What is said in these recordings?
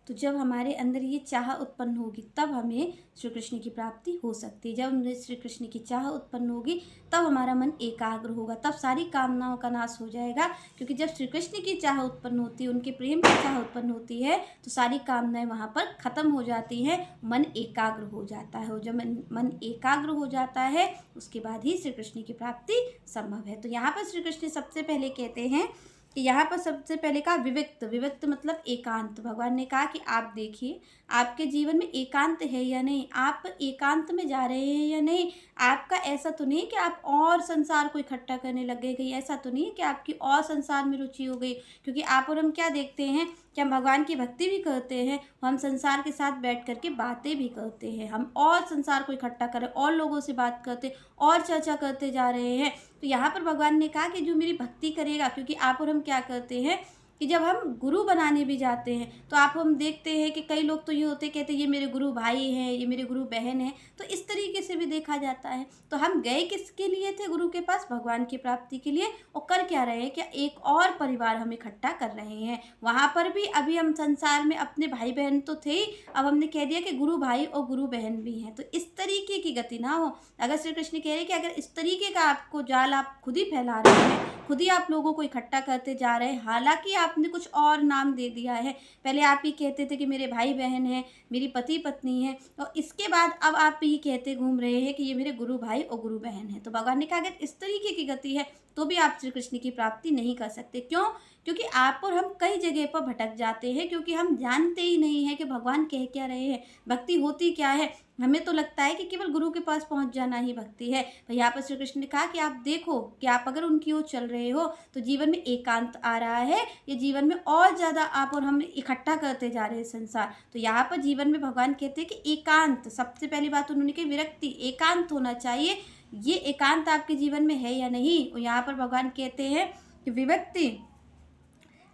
तो जब हमारे अंदर ये चाह उत्पन्न होगी तब हमें श्री कृष्ण की प्राप्ति हो सकती है। जब हमें श्री कृष्ण की चाह उत्पन्न होगी तब हमारा मन एकाग्र होगा, तब सारी कामनाओं का नाश हो जाएगा। क्योंकि जब श्री कृष्ण की चाह उत्पन्न होती है, उनके प्रेम की चाह उत्पन्न होती है, तो सारी कामनाएं वहाँ पर खत्म हो जाती हैं, मन एकाग्र हो जाता है। और जब मन एकाग्र हो जाता है उसके बाद ही श्री कृष्ण की प्राप्ति संभव है। तो यहाँ पर श्री कृष्ण सबसे पहले कहते हैं कि यहाँ पर सबसे पहले कहा विविक्त। विविक्त मतलब एकांत। भगवान ने कहा कि आप देखिए आपके जीवन में एकांत है या नहीं, आप एकांत में जा रहे हैं या नहीं। आपका ऐसा तो नहीं है कि आप और संसार को इकट्ठा करने लग गए, कहीं ऐसा तो नहीं है कि आपकी और संसार में रुचि हो गई। क्योंकि आप और हम क्या देखते हैं कि हम भगवान की भक्ति भी करते हैं, हम संसार के साथ बैठ करके बातें भी करते हैं, हम और संसार को इकट्ठा करें और लोगों से बात करते और चर्चा करते जा रहे हैं। तो यहाँ पर भगवान ने कहा कि जो मेरी भक्ति करेगा, क्योंकि आप और हम क्या करते हैं कि जब हम गुरु बनाने भी जाते हैं तो आप हम देखते हैं कि कई लोग तो ये होते कहते ये मेरे गुरु भाई हैं, ये मेरे गुरु बहन हैं, तो इस तरीके से भी देखा जाता है। तो हम गए किसके लिए थे गुरु के पास? भगवान की प्राप्ति के लिए। और कर क्या रहे हैं? क्या एक और परिवार हम इकट्ठा कर रहे हैं। वहाँ पर भी अभी हम संसार में अपने भाई बहन तो थे ही, अब हमने कह दिया कि गुरु भाई और गुरु बहन भी हैं। तो इस तरीके की गति ना हो। अगर श्री कृष्ण कह रहे हैं कि अगर इस तरीके का आपको जाल आप खुद ही फैला रहे हैं, खुद ही आप लोगों को इकट्ठा करते जा रहे हैं, हालांकि आपने कुछ और नाम दे दिया है। पहले आप ही कहते थे कि मेरे भाई बहन हैं, मेरी पति पत्नी है, और इसके बाद अब आप ही कहते घूम रहे हैं कि ये मेरे गुरु भाई और गुरु बहन है। तो भगवान ने कहा अगर इस तरीके की गति है तो भी आप श्री कृष्ण की प्राप्ति नहीं कर सकते। क्यों? क्योंकि आप और हम कई जगह पर भटक जाते हैं, क्योंकि हम जानते ही नहीं है कि भगवान कह क्या रहे हैं, भक्ति होती क्या है। हमें तो लगता है कि केवल गुरु के पास पहुंच जाना ही भक्ति है। तो यहाँ पर श्री कृष्ण ने कहा कि आप देखो कि आप अगर उनकी ओर चल रहे हो तो जीवन में एकांत आ रहा है, ये जीवन में और ज़्यादा आप और हम इकट्ठा करते जा रहे हैं संसार। तो यहाँ पर जीवन में भगवान कहते हैं कि एकांत, सबसे पहली बात उन्होंने कही विरक्ति, एकांत होना चाहिए। ये एकांत आपके जीवन में है या नहीं? और यहाँ पर भगवान कहते हैं कि विभक्ति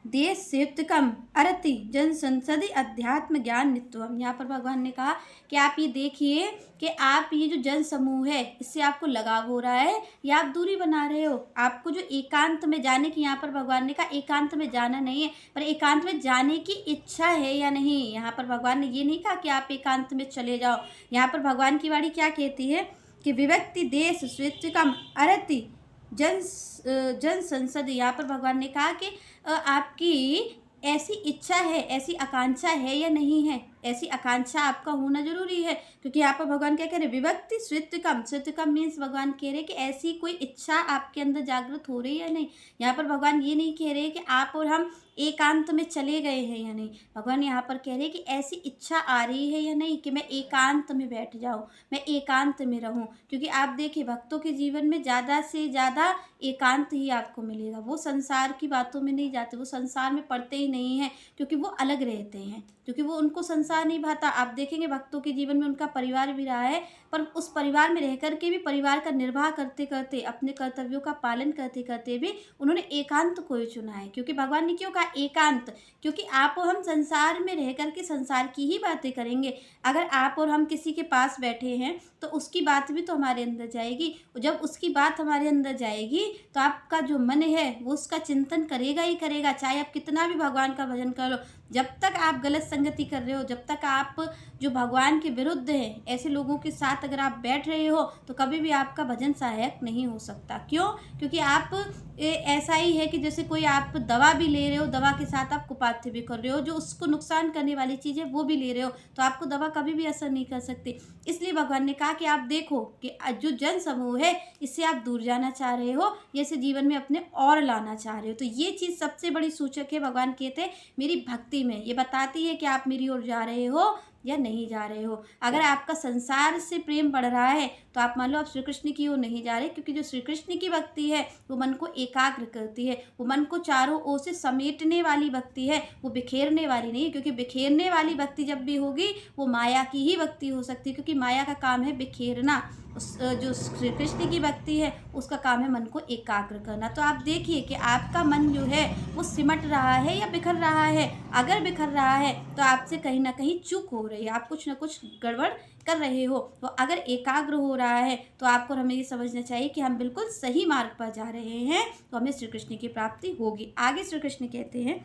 देश सेवतकम अरति जन संसदि अध्यात्म ज्ञान नित्यम। यहाँ पर भगवान ने कहा कि आप ये देखिए कि आप ये जो जन समूह है इससे आपको लगाव हो रहा है या आप दूरी बना रहे हो। आपको जो एकांत में जाने की, यहाँ पर भगवान ने कहा एकांत में जाना नहीं है, पर एकांत में जाने की इच्छा है या नहीं। यहाँ पर भगवान ने ये नहीं कहा कि आप एकांत में चले जाओ। यहाँ पर भगवान की वाणी क्या कहती है कि विभक्ति देश स्वेच्छकम अरति जन संसद। यहाँ पर भगवान ने कहा कि आपकी ऐसी इच्छा है, ऐसी आकांक्षा है या नहीं है। ऐसी आकांक्षा आपका होना जरूरी है, क्योंकि यहाँ पर भगवान क्या कह रहे हैं? विभक्ति स्वित्वकम। स्वित्वकम मीन्स भगवान कह रहे हैं कि ऐसी कोई इच्छा आपके अंदर जागृत हो रही है या नहीं। यहाँ पर भगवान ये नहीं कह रहे कि आप और हम एकांत में चले गए हैं या नहीं। भगवान यहाँ पर कह रहे हैं कि ऐसी इच्छा आ रही है या नहीं कि मैं एकांत में बैठ जाऊँ, मैं एकांत में रहूँ। क्योंकि आप देखिए भक्तों के जीवन में ज़्यादा से ज़्यादा एकांत ही आपको मिलेगा। वो संसार की बातों में नहीं जाते, वो संसार में पड़ते ही नहीं हैं, क्योंकि वो अलग रहते हैं, क्योंकि वो उनको संसार नहीं भाता। आप देखेंगे भक्तों के जीवन में उनका परिवार भी रहा है, पर उस परिवार में रह करके भी, परिवार का निर्वाह करते करते, अपने कर्तव्यों का पालन करते करते भी उन्होंने एकांत को ही चुना है। क्योंकि भगवान ने क्यों कहा एकांत? क्योंकि आप और हम संसार में रह करके संसार की ही बातें करेंगे। अगर आप और हम किसी के पास बैठे हैं तो उसकी बात भी तो हमारे अंदर जाएगी, और जब उसकी बात हमारे अंदर जाएगी तो आपका जो मन है वो उसका चिंतन करेगा ही करेगा, चाहे आप कितना भी भगवान का भजन कर लो। जब तक आप गलत संगति कर रहे हो, जब तक आप जो भगवान के विरुद्ध हैं ऐसे लोगों के साथ अगर आप बैठ रहे हो, तो कभी भी आपका भजन सहायक नहीं हो सकता। क्यों? क्योंकि आप ऐसा ही है कि जैसे कोई आप दवा भी ले रहे हो, दवा के साथ आप कुपाथ्य भी कर रहे हो, जो उसको नुकसान करने वाली चीज़ है वो भी ले रहे हो, तो आपको दवा कभी भी असर नहीं कर सकती। इसलिए भगवान ने कहा कि आप देखो कि जो जन समूह है इससे आप दूर जाना चाह रहे हो, ये इसे जीवन में अपने और लाना चाह रहे हो। तो ये चीज़ सबसे बड़ी सूचक है, भगवान कहते हैं मेरी भक्ति में, ये बताती है कि आप मेरी ओर जा रहे हो या नहीं जा रहे हो। अगर आपका संसार से प्रेम बढ़ रहा है तो आप मान लो आप श्री कृष्ण की ओर नहीं जा रहे, क्योंकि जो श्री कृष्ण की भक्ति है वो मन को एकाग्र करती है, वो मन को चारों ओर से समेटने वाली भक्ति है, वो बिखेरने वाली नहीं है। क्योंकि बिखेरने वाली भक्ति जब भी होगी वो माया की ही भक्ति हो सकती है, क्योंकि माया का काम है बिखेरना। जो श्री कृष्ण की भक्ति है उसका काम है मन को एकाग्र करना। तो आप देखिए कि आपका मन जो है वो सिमट रहा है या बिखर रहा है। अगर बिखर रहा है तो आपसे कहीं ना कहीं चूक हो रही है, आप कुछ ना कुछ गड़बड़ कर रहे हो। तो अगर एकाग्र हो रहा है तो आपको हमें ये समझना चाहिए कि हम बिल्कुल सही मार्ग पर जा रहे हैं, तो हमें श्री कृष्ण की प्राप्ति होगी। आगे श्री कृष्ण कहते हैं